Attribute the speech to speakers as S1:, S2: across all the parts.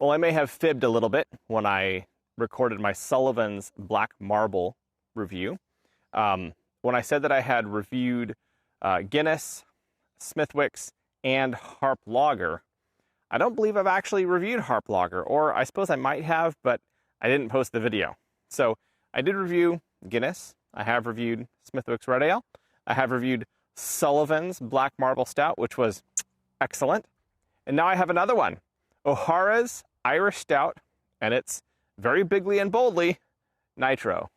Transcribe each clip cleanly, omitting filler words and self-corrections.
S1: Well, I may have fibbed a little bit when I recorded my Sullivan's Black Marble review. When I said that I had reviewed Guinness, Smithwick's, and Harp Lager, I don't believe I've actually reviewed Harp Lager, or I suppose I might have, but I didn't post the video. So I did review Guinness. I have reviewed Smithwick's Red Ale. I have reviewed Sullivan's Black Marble Stout, which was excellent. And now I have another one, O'Hara's Irish Stout, and it's very bigly and boldly Nitro.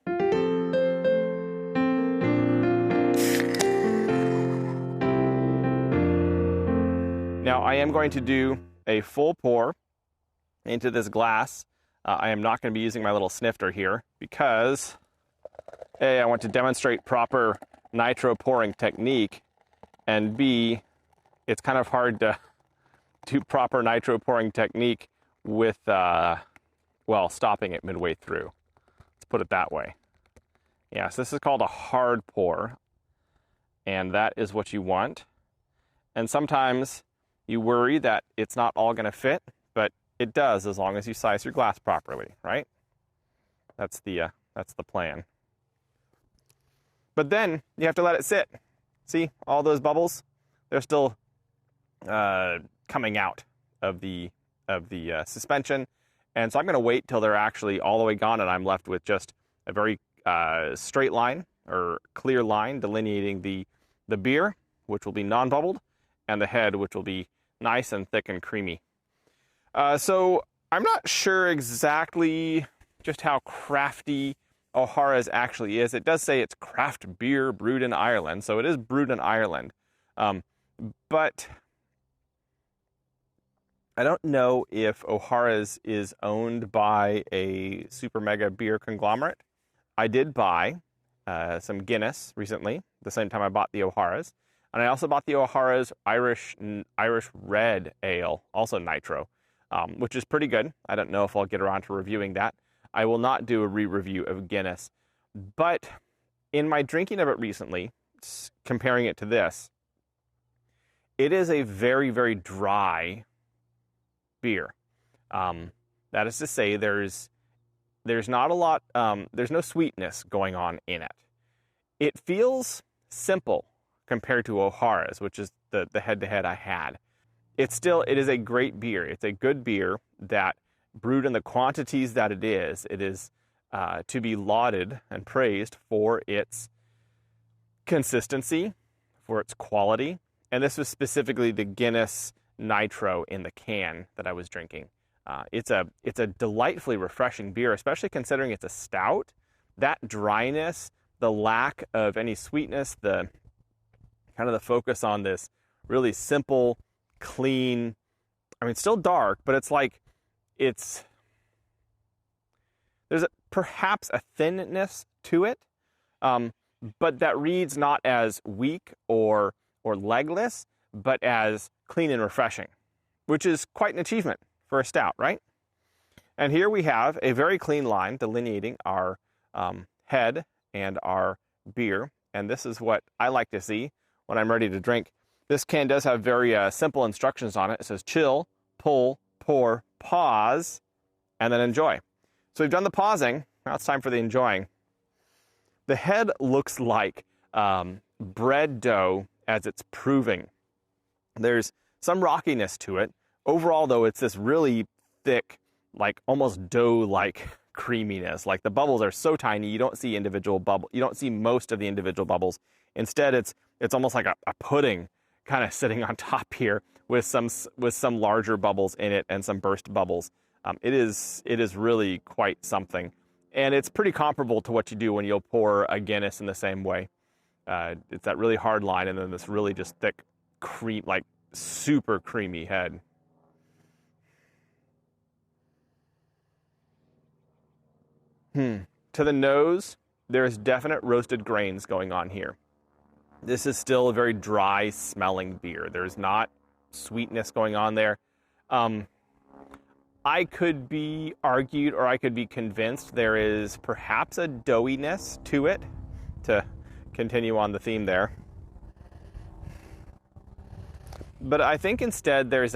S1: Now I am going to do a full pour into this glass. I am not going to be using my little snifter here because A, I want to demonstrate proper nitro pouring technique, and B, it's kind of hard to do proper nitro pouring technique with, well, stopping it midway through. Let's put it that way. Yeah, so this is called a hard pour, and that is what you want. And sometimes you worry that it's not all going to fit, but it does as long as you size your glass properly, right? That's the plan. But then you have to let it sit. See all those bubbles? They're still coming out of the suspension, and so I'm going to wait till they're actually all the way gone, and I'm left with just a very straight line or clear line delineating the beer, which will be non-bubbled, and the head, which will be nice and thick and creamy. So I'm not sure exactly just how crafty O'Hara's actually is. It does say it's craft beer brewed in Ireland, so it is brewed in Ireland. But I don't know if O'Hara's is owned by a super mega beer conglomerate. I did buy some Guinness recently, the same time I bought the O'Hara's. And I also bought the O'Hara's Irish Red Ale, also Nitro, which is pretty good. I don't know if I'll get around to reviewing that. I will not do a re-review of Guinness. But in my drinking of it recently, comparing it to this, it is a very, very dry beer. That is to say, there's not a lot, there's no sweetness going on in it. It feels simple compared to O'Hara's, which is the head-to-head I had. It is a great beer. It's a good beer that, brewed in the quantities that it is to be lauded and praised for its consistency, for its quality. And this was specifically the Guinness Nitro in the can that I was drinking. It's a delightfully refreshing beer, especially considering it's a stout. That dryness, the lack of any sweetness, the kind of the focus on this really simple, clean, I mean, still dark, but it's like, there's perhaps a thinness to it, but that reads not as weak or legless, but as clean and refreshing, which is quite an achievement for a stout, right? And here we have a very clean line delineating our head and our beer, and this is what I like to see when I'm ready to drink. This can does have very simple instructions on it. It says chill, pull, pour, pause, and then enjoy. So we've done the pausing. Now it's time for the enjoying. The head looks like bread dough as it's proving. There's some rockiness to it. Overall, though, it's this really thick, like almost dough-like creaminess. Like the bubbles are so tiny, you don't see individual bubble. You don't see most of the individual bubbles. Instead, it's almost like a pudding kind of sitting on top here with some larger bubbles in it and some burst bubbles. It is really quite something, and it's pretty comparable to what you do when you'll pour a Guinness in the same way. It's that really hard line, and then this really just thick cream, like super creamy head. To the nose, there's definite roasted grains going on here. This is still a very dry smelling beer. There's not sweetness going on there. I could be argued, or I could be convinced there is perhaps a doughiness to it, to continue on the theme there. But I think instead there's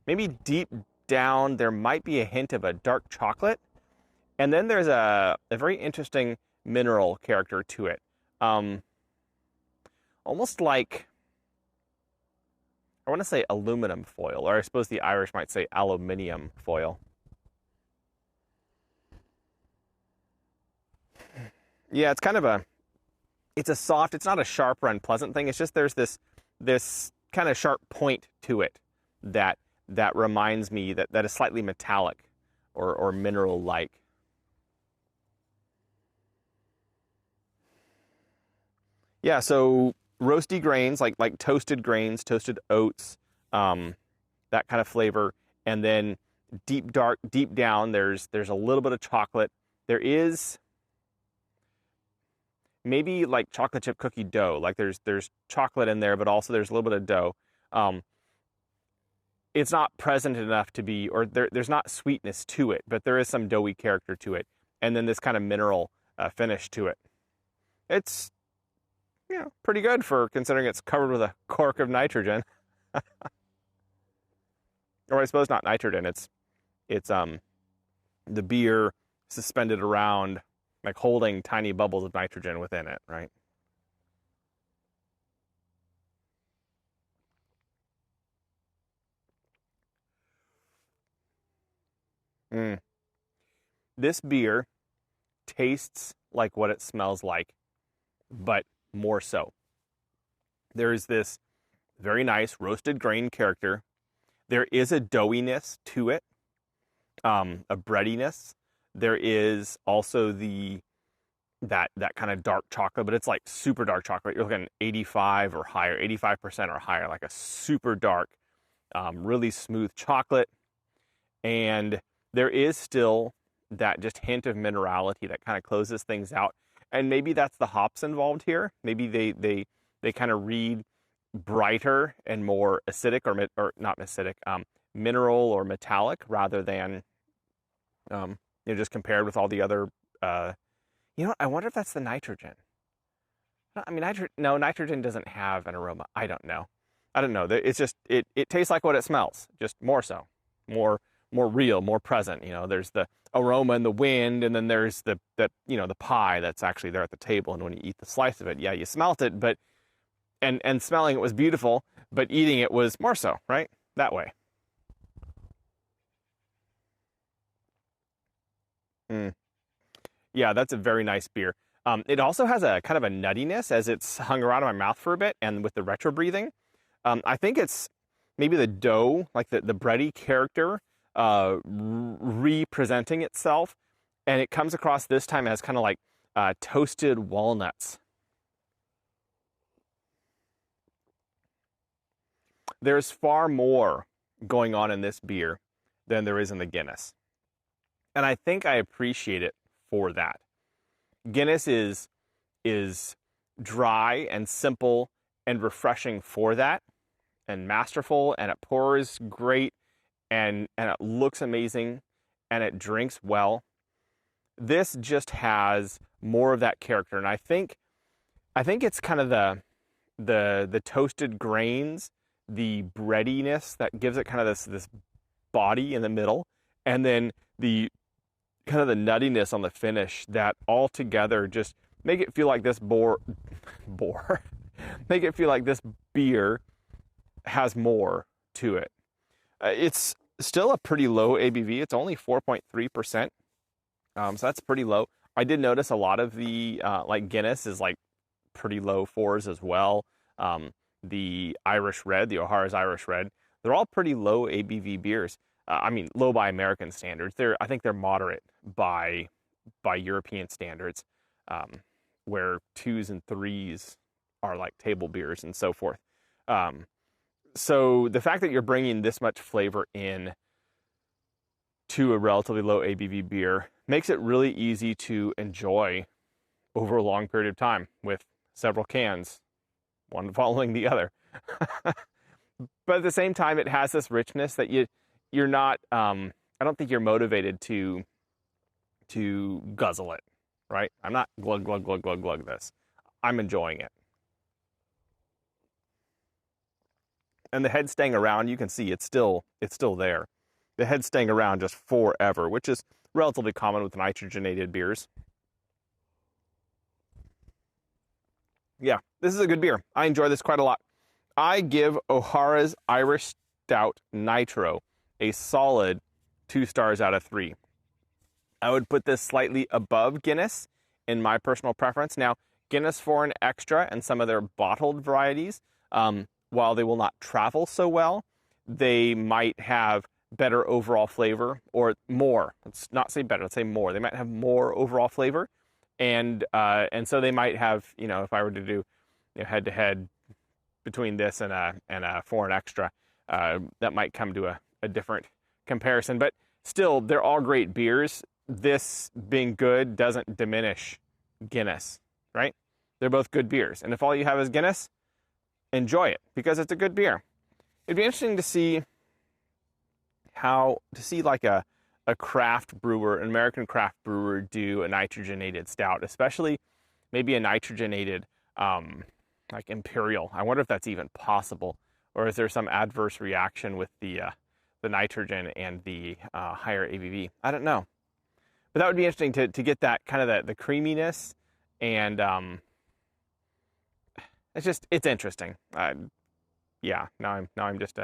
S1: maybe deep down, there might be a hint of a dark chocolate. And then there's a very interesting mineral character to it. Almost like, I want to say aluminum foil, or I suppose the Irish might say aluminium foil. Yeah, it's kind of it's a soft, it's not a sharp or unpleasant thing. It's just there's this kind of sharp point to it that reminds me that is slightly metallic or mineral-like. Yeah, so roasty grains, like toasted grains, toasted oats, that kind of flavor, and then deep down, there's a little bit of chocolate. There is maybe like chocolate chip cookie dough, like there's chocolate in there, but also there's a little bit of dough. It's not present enough to be, or there's not sweetness to it, but there is some doughy character to it, and then this kind of mineral finish to it. It's pretty good for considering it's covered with a cork of nitrogen. Or I suppose not nitrogen, it's the beer suspended around, like holding tiny bubbles of nitrogen within it, right? This beer tastes like what it smells like, but more so. There's this very nice roasted grain character. There is a doughiness to it, a breadiness. There is also that kind of dark chocolate, but it's like super dark chocolate. You're looking 85 or higher, 85% or higher, like a super dark, really smooth chocolate. And there is still that just hint of minerality that kind of closes things out. And maybe that's the hops involved here. Maybe they kind of read brighter and more acidic, or not acidic, mineral or metallic, rather than just compared with all the other. I wonder if that's the nitrogen. I mean, nitrogen doesn't have an aroma. I don't know. It's just it tastes like what it smells, just more so, more real, more present. There's the aroma and the wind, and then there's the pie that's actually there at the table. And when you eat the slice of it, yeah, you smelt it, but and smelling it was beautiful, but eating it was more so, right? That way. Yeah, that's a very nice beer. It also has a kind of a nuttiness as it's hung around in my mouth for a bit, and with the retro breathing. I think it's maybe the dough, like the bready character, representing itself, and it comes across this time as kind of like toasted walnuts. There's far more going on in this beer than there is in the Guinness, and I think I appreciate it for that. Guinness is dry and simple and refreshing for that, and masterful, and it pours great, and it looks amazing, and it drinks well. This just has more of that character, and I think it's kind of the toasted grains, the breadiness that gives it kind of this body in the middle, and then the kind of the nuttiness on the finish that all together just make it feel like this make it feel like this beer has more to it. It's still a pretty low ABV. It's only 4.3%. So that's pretty low. I did notice a lot of the like Guinness is like pretty low fours as well. The Irish Red, the O'Hara's Irish Red, they're all pretty low ABV beers. I mean, low by American standards. I think they're moderate by European standards, where 2s and 3s are like table beers and so forth. So the fact that you're bringing this much flavor in to a relatively low ABV beer makes it really easy to enjoy over a long period of time with several cans, one following the other. But at the same time, it has this richness that you're not, I don't think you're motivated to guzzle it, right? I'm not glug, glug, glug, glug, glug this. I'm enjoying it. And the head staying around, you can see it's still there. the head's staying around just forever, which is relatively common with nitrogenated beers. Yeah, this is a good beer. I enjoy this quite a lot. I give O'Hara's Irish Stout Nitro a solid 2 stars out of 3. I would put this slightly above Guinness in my personal preference. Now, Guinness Foreign Extra and some of their bottled varieties, while they will not travel so well, they might have better overall flavor, or more. Let's not say better, let's say more. They might have more overall flavor, and so they might have, you know, if I were to do, you know, head-to-head between this and a Foreign Extra, that might come to a different comparison. But still, they're all great beers. This being good doesn't diminish Guinness, right? They're both good beers. And if all you have is Guinness, enjoy it because it's a good beer. It'd be interesting to see like a craft brewer, an American craft brewer, do a nitrogenated stout, especially maybe a nitrogenated like Imperial. I wonder if that's even possible, or is there some adverse reaction with the nitrogen and the higher ABV? I don't know. But that would be interesting to get that kind of the creaminess, and it's interesting. Yeah, now I'm just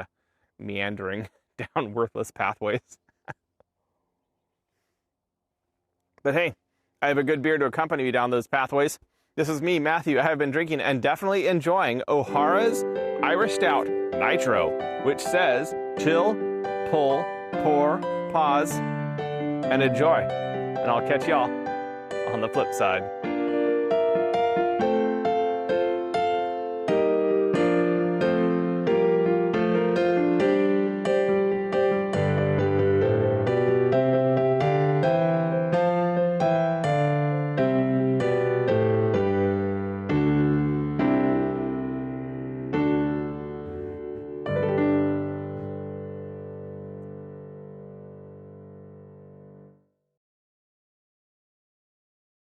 S1: meandering down worthless pathways. But hey, I have a good beer to accompany me down those pathways. This is me, Matthew. I have been drinking and definitely enjoying O'Hara's Irish Stout Nitro, which says chill, pull, pour, pause, and enjoy. And I'll catch y'all on the flip side.